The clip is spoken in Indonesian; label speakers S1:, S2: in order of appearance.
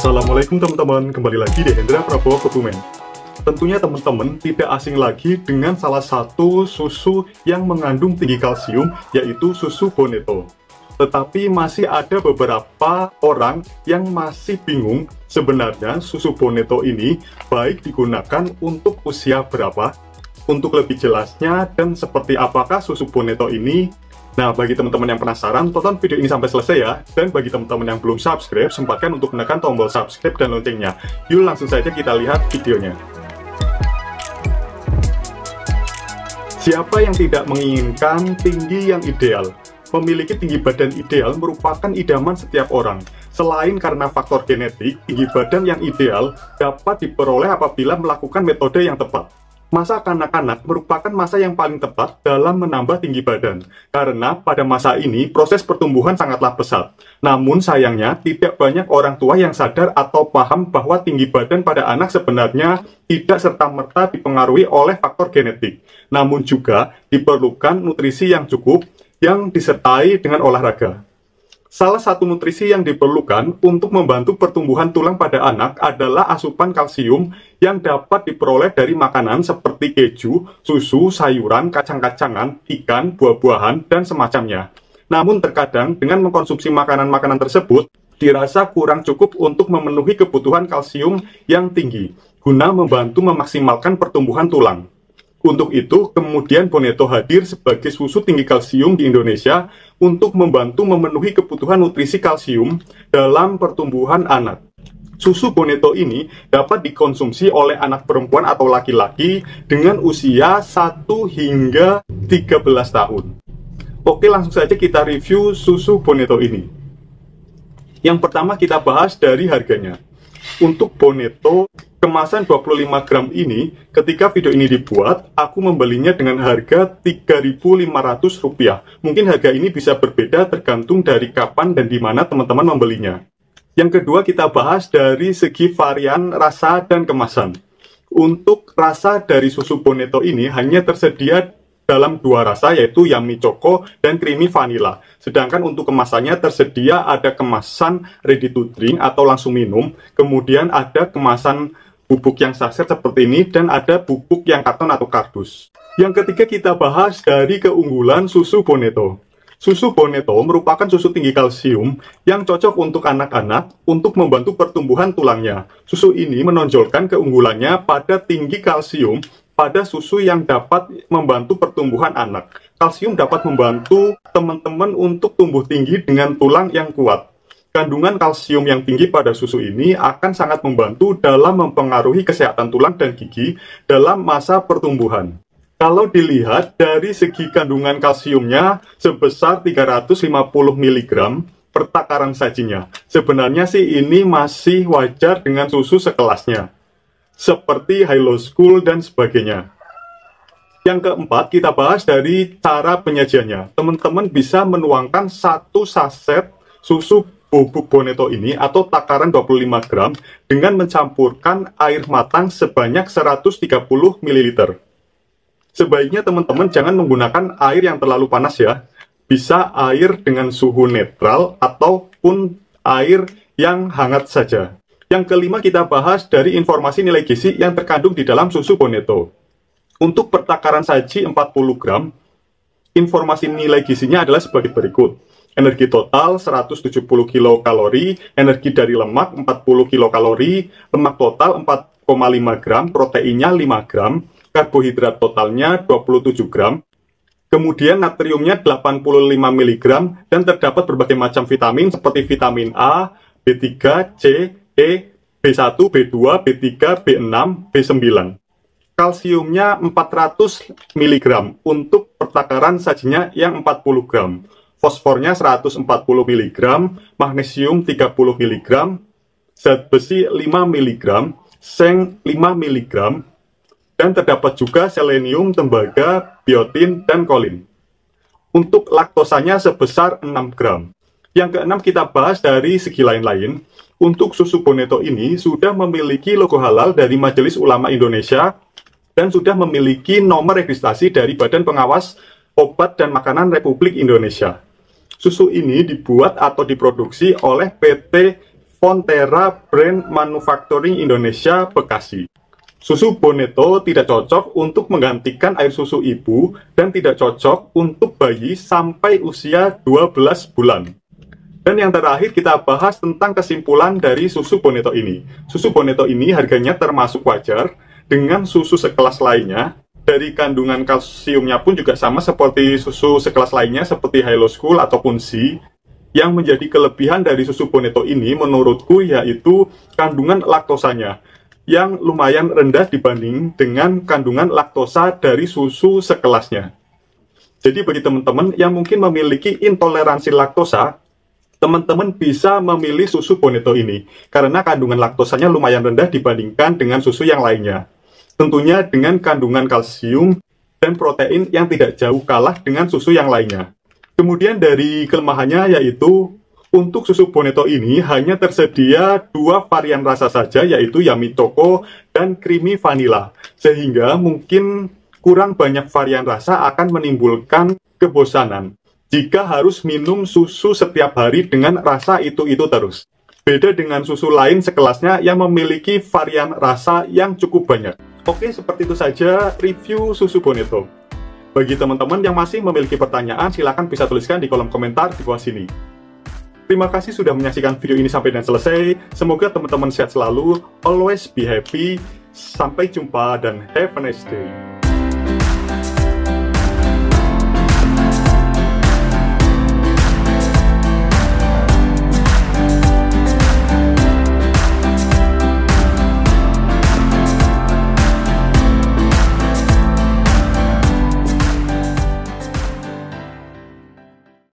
S1: Assalamualaikum teman-teman, kembali lagi di Hendra Prabowo Kebumen. Tentunya teman-teman tidak asing lagi dengan salah satu susu yang mengandung tinggi kalsium, yaitu susu Boneto. Tetapi masih ada beberapa orang yang masih bingung sebenarnya susu Boneto ini baik digunakan untuk usia berapa. Untuk lebih jelasnya dan seperti apakah susu Boneto ini, nah bagi teman-teman yang penasaran, tonton video ini sampai selesai ya. Dan bagi teman-teman yang belum subscribe, sempatkan untuk menekan tombol subscribe dan loncengnya. Yuk langsung saja kita lihat videonya. Siapa yang tidak menginginkan tinggi yang ideal? Memiliki tinggi badan ideal merupakan idaman setiap orang. Selain karena faktor genetik, tinggi badan yang ideal dapat diperoleh apabila melakukan metode yang tepat. Masa kanak-kanak merupakan masa yang paling tepat dalam menambah tinggi badan, karena pada masa ini proses pertumbuhan sangatlah pesat. Namun sayangnya tidak banyak orang tua yang sadar atau paham bahwa tinggi badan pada anak sebenarnya tidak serta-merta dipengaruhi oleh faktor genetik. Namun juga diperlukan nutrisi yang cukup yang disertai dengan olahraga. Salah satu nutrisi yang diperlukan untuk membantu pertumbuhan tulang pada anak adalah asupan kalsium yang dapat diperoleh dari makanan seperti keju, susu, sayuran, kacang-kacangan, ikan, buah-buahan, dan semacamnya. Namun terkadang dengan mengkonsumsi makanan-makanan tersebut, dirasa kurang cukup untuk memenuhi kebutuhan kalsium yang tinggi, guna membantu memaksimalkan pertumbuhan tulang. Untuk itu, kemudian Boneto hadir sebagai susu tinggi kalsium di Indonesia untuk membantu memenuhi kebutuhan nutrisi kalsium dalam pertumbuhan anak. Susu Boneto ini dapat dikonsumsi oleh anak perempuan atau laki-laki dengan usia 1 hingga 13 tahun. Oke, langsung saja kita review susu Boneto ini. Yang pertama kita bahas dari harganya. Untuk Boneto kemasan 25 gram ini, ketika video ini dibuat, aku membelinya dengan harga Rp3.500. Mungkin harga ini bisa berbeda tergantung dari kapan dan di mana teman-teman membelinya. Yang kedua kita bahas dari segi varian rasa dan kemasan. Untuk rasa dari susu Boneto ini hanya tersedia dalam dua rasa, yaitu Yummy Choco dan Creamy Vanilla. Sedangkan untuk kemasannya tersedia ada kemasan ready to drink atau langsung minum, kemudian ada kemasan bubuk yang saset seperti ini, dan ada bubuk yang karton atau kardus. Yang ketiga kita bahas dari keunggulan susu Boneto. Susu Boneto merupakan susu tinggi kalsium yang cocok untuk anak-anak untuk membantu pertumbuhan tulangnya. Susu ini menonjolkan keunggulannya pada tinggi kalsium pada susu yang dapat membantu pertumbuhan anak. Kalsium dapat membantu teman-teman untuk tumbuh tinggi dengan tulang yang kuat. Kandungan kalsium yang tinggi pada susu ini akan sangat membantu dalam mempengaruhi kesehatan tulang dan gigi dalam masa pertumbuhan. Kalau dilihat dari segi kandungan kalsiumnya sebesar 350 mg per takaran sajinya. Sebenarnya sih ini masih wajar dengan susu sekelasnya, seperti Hello School dan sebagainya. Yang keempat, kita bahas dari cara penyajiannya. Teman-teman bisa menuangkan satu saset susu bubuk Boneto ini atau takaran 25 gram dengan mencampurkan air matang sebanyak 130 ml. Sebaiknya teman-teman jangan menggunakan air yang terlalu panas ya. Bisa air dengan suhu netral ataupun air yang hangat saja. Yang kelima kita bahas dari informasi nilai gizi yang terkandung di dalam susu Boneto. Untuk pertakaran saji 40 gram, informasi nilai gizinya adalah sebagai berikut. Energi total 170 kilokalori, energi dari lemak 40 kilokalori, lemak total 4,5 gram, proteinnya 5 gram, karbohidrat totalnya 27 gram, kemudian natriumnya 85 mg, dan terdapat berbagai macam vitamin seperti vitamin A, B3, C, E, B1, B2, B3, B6, B9. Kalsiumnya 400 mg untuk pertakaran sajinya yang 40 gram. Fosfornya 140 mg, magnesium 30 mg, zat besi 5 mg, seng 5 mg, dan terdapat juga selenium, tembaga, biotin, dan kolin. Untuk laktosanya sebesar 6 gram. Yang keenam kita bahas dari segi lain-lain. Untuk susu Boneto ini sudah memiliki logo halal dari Majelis Ulama Indonesia dan sudah memiliki nomor registrasi dari Badan Pengawas Obat dan Makanan Republik Indonesia. Susu ini dibuat atau diproduksi oleh PT Fonterra Brand Manufacturing Indonesia, Bekasi. Susu Boneto tidak cocok untuk menggantikan air susu ibu dan tidak cocok untuk bayi sampai usia 12 bulan. Dan yang terakhir kita bahas tentang kesimpulan dari susu Boneto ini. Susu Boneto ini harganya termasuk wajar dengan susu sekelas lainnya. Dari kandungan kalsiumnya pun juga sama seperti susu sekelas lainnya seperti Hello School ataupun SEA. Yang menjadi kelebihan dari susu Boneto ini menurutku yaitu kandungan laktosanya yang lumayan rendah dibanding dengan kandungan laktosa dari susu sekelasnya. Jadi bagi teman-teman yang mungkin memiliki intoleransi laktosa, teman-teman bisa memilih susu Boneto ini karena kandungan laktosanya lumayan rendah dibandingkan dengan susu yang lainnya. Tentunya dengan kandungan kalsium dan protein yang tidak jauh kalah dengan susu yang lainnya. Kemudian dari kelemahannya yaitu untuk susu Boneto ini hanya tersedia 2 varian rasa saja, yaitu Yummy Choco dan Creamy Vanilla. Sehingga mungkin kurang banyak varian rasa akan menimbulkan kebosanan jika harus minum susu setiap hari dengan rasa itu-itu terus. Beda dengan susu lain sekelasnya yang memiliki varian rasa yang cukup banyak. Oke, seperti itu saja review susu Boneto. Bagi teman-teman yang masih memiliki pertanyaan, silakan bisa tuliskan di kolom komentar di bawah sini. Terima kasih sudah menyaksikan video ini sampai dan selesai. Semoga teman-teman sehat selalu, always be happy. Sampai jumpa dan have a nice day.